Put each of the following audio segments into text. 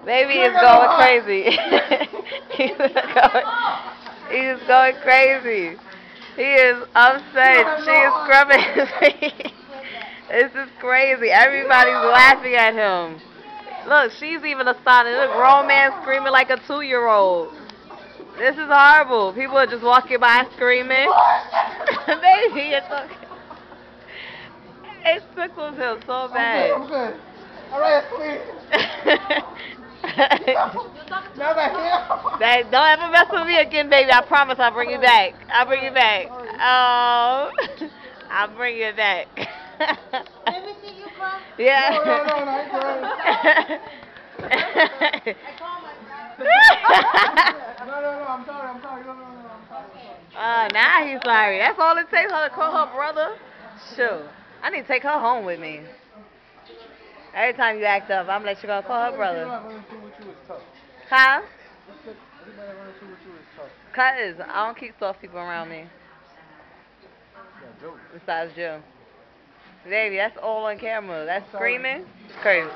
Baby is going crazy. He's going crazy. He is upset. She is scrubbing his feet. This is crazy. Everybody's laughing at him. Look, she's even astonished. A grown man screaming like a 2-year-old. This is horrible. People are just walking by screaming. Baby, it's okay. It tickles him so bad. I'm good. All right, sweet. Don't ever mess with me again, baby. I promise I'll bring you back. I'll bring you back. Oh, I'll bring you back. Let me see you cry. Yeah. No, I cried. I call my brother. No, I'm sorry. No, I'm sorry. Now he's sorry. That's all it takes her to call her brother. Sure. I need to take her home with me. Every time you act up, I'm gonna let you go call her brother. Huh? Cause I don't keep soft people around me. Besides Joe. Baby, that's all on camera. That's screaming. It's crazy.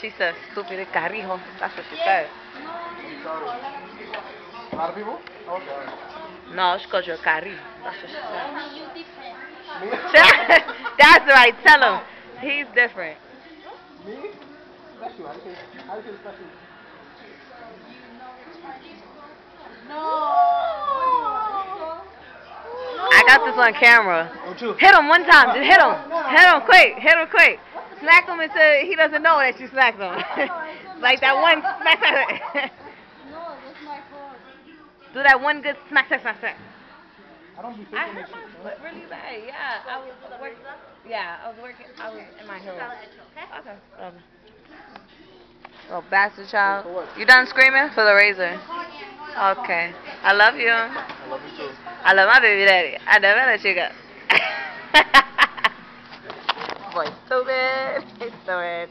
She said, stupid carijo. That's what she said. A lot of people? Okay. No, she called you a carijo. That's what she said. Only you different. Me? That's right. Tell him. He's different. Me? Special. How do you say special? I got this on camera. Hit him one time. Just hit him. Hit him quick. Hit him quick. Smack him until he doesn't know that you smacked him. Like that one smack. No, that's my fault. Do that one good smack. I don't be I thinking hurt this my shit. foot really bad. Yeah, I was working. Yeah, I was working. I was in my heel. Okay. Oh, bastard child. You done screaming for the razor? Okay. I love you. I love you too. I love my baby daddy. I never let you go. Boy, stupid. Stupid.